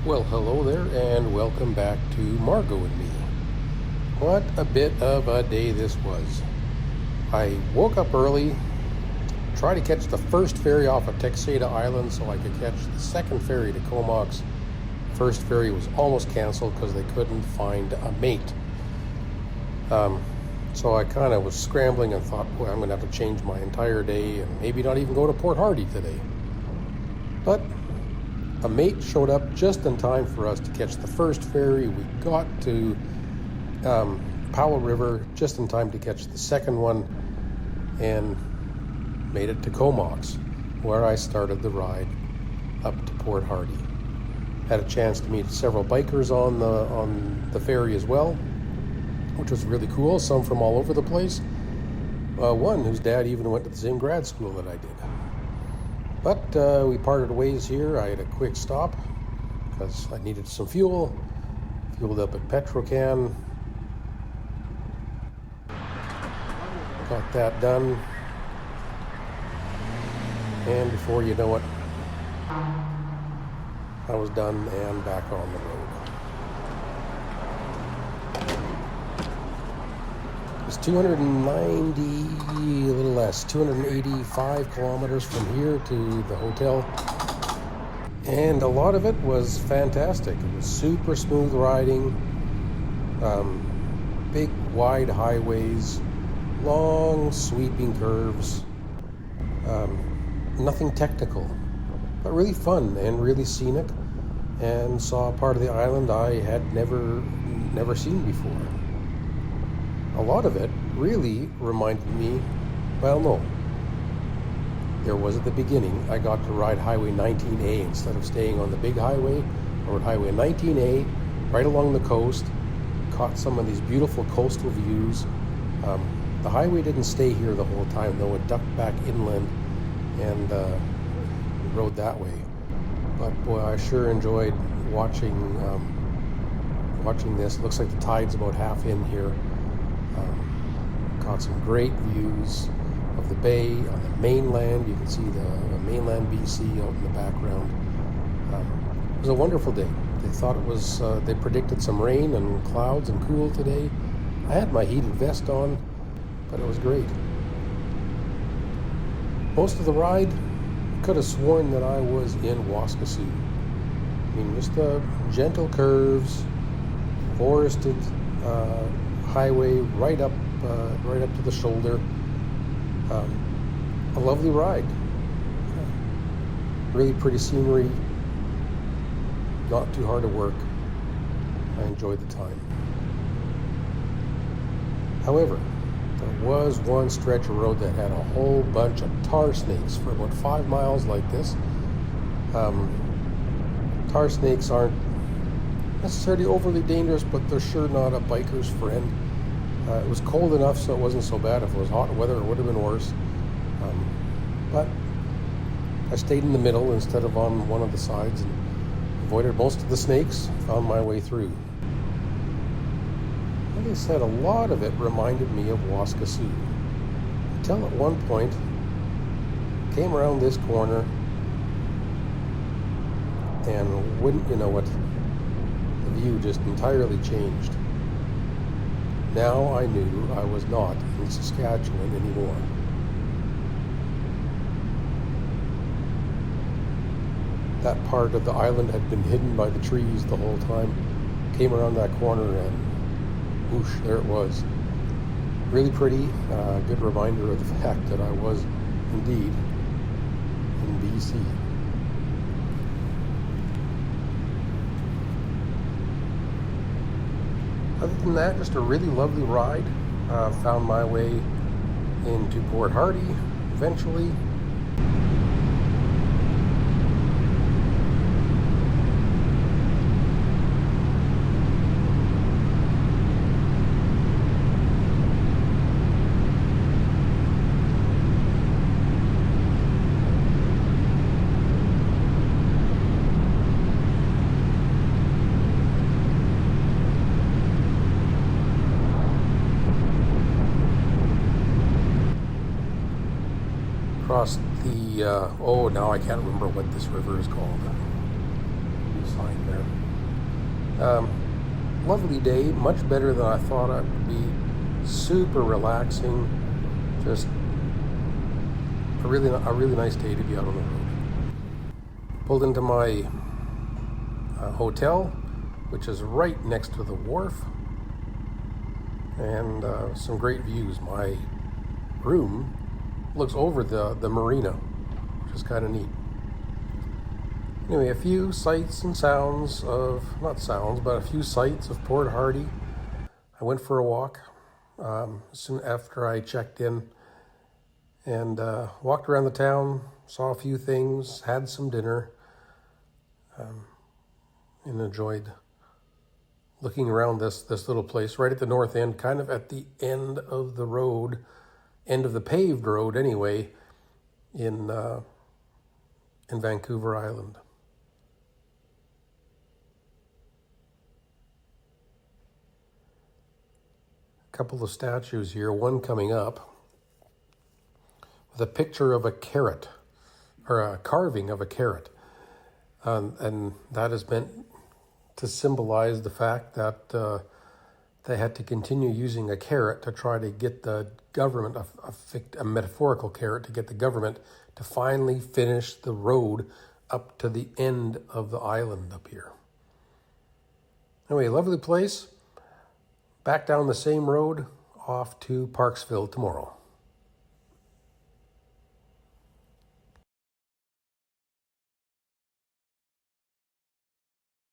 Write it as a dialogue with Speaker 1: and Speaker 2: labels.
Speaker 1: Well, hello there, and welcome back to Margot and me. What a bit of a day this was. I woke up early, tried to catch the first ferry off of Texada Island so I could catch the second ferry to Comox. First ferry was almost canceled because they couldn't find a mate. So I kind of was scrambling and thought, boy, I'm going to have to change my entire day and maybe not even go to Port Hardy today. But a mate showed up just in time for us to catch the first ferry. We got to Powell River just in time to catch the second one and made it to Comox, where I started the ride up to Port Hardy. Had a chance to meet several bikers on the ferry as well, which was really cool, some from all over the place. One whose dad even went to the same grad school that I did. But we parted ways here. I had a quick stop because I needed some fuel. Fueled up at Petrocan. Got that done. And before you know it, I was done and back on the road. It's 290, a little less, 285 kilometers from here to the hotel. And a lot of it was fantastic. It was super smooth riding, big wide highways, long sweeping curves, nothing technical, but really fun and really scenic, and saw a part of the island I had never seen before. A lot of it really reminded me, well, no. There was at the beginning, I got to ride Highway 19A instead of staying on the big highway. I rode Highway 19A right along the coast, caught some of these beautiful coastal views. The highway didn't stay here the whole time, though. It ducked back inland and rode that way. But boy, I sure enjoyed watching this. It looks like the tide's about half in here. Got some great views of the bay on the mainland. You can see the mainland BC out in the background. It was a wonderful day. They thought it was, they predicted some rain and clouds and cool today. I had my heated vest on, but it was great. Most of the ride, could have sworn that I was in Waskesiu. I mean, just the gentle curves, forested highway right up to the shoulder. A lovely ride. Really pretty scenery. Not too hard to work. I enjoyed the time. However, there was one stretch of road that had a whole bunch of tar snakes for about 5 miles like this. Tar snakes aren't necessarily overly dangerous, but they're sure not a biker's friend. It was cold enough so it wasn't so bad. If it was hot weather, it would have been worse. But I stayed in the middle instead of on one of the sides and avoided most of the snakes, found my way through. Like I said, a lot of it reminded me of Waskesiu. Until at one point, came around this corner, and wouldn't you know it, the view just entirely changed. Now I knew I was not in Saskatchewan anymore. That part of the island had been hidden by the trees the whole time. Came around that corner and whoosh, there it was. Really pretty, good reminder of the fact that I was indeed in BC. Other than that, just a really lovely ride. Found my way into Port Hardy eventually. Across the, now I can't remember what this river is called. Sign there. Lovely day, much better than I thought it would be. Super relaxing, just a really nice day to be out on the road. Pulled into my hotel, which is right next to the wharf, and some great views. My room looks over the marina, which is kind of neat. Anyway, a few sights and sounds of, not sounds, but a few sights of Port Hardy. I went for a walk soon after I checked in, and walked around the town, saw a few things, had some dinner, and enjoyed looking around this little place right at the north end, kind of at the end of the road, end of the paved road anyway, in Vancouver Island. A couple of statues here, one coming up with a picture of a carrot, or a carving of a carrot. And that is meant to symbolize the fact that they had to continue using a carrot to try to get the government, a metaphorical carrot, to get the government to finally finish the road up to the end of the island up here. Anyway, lovely place. Back down the same road, off to Parksville tomorrow.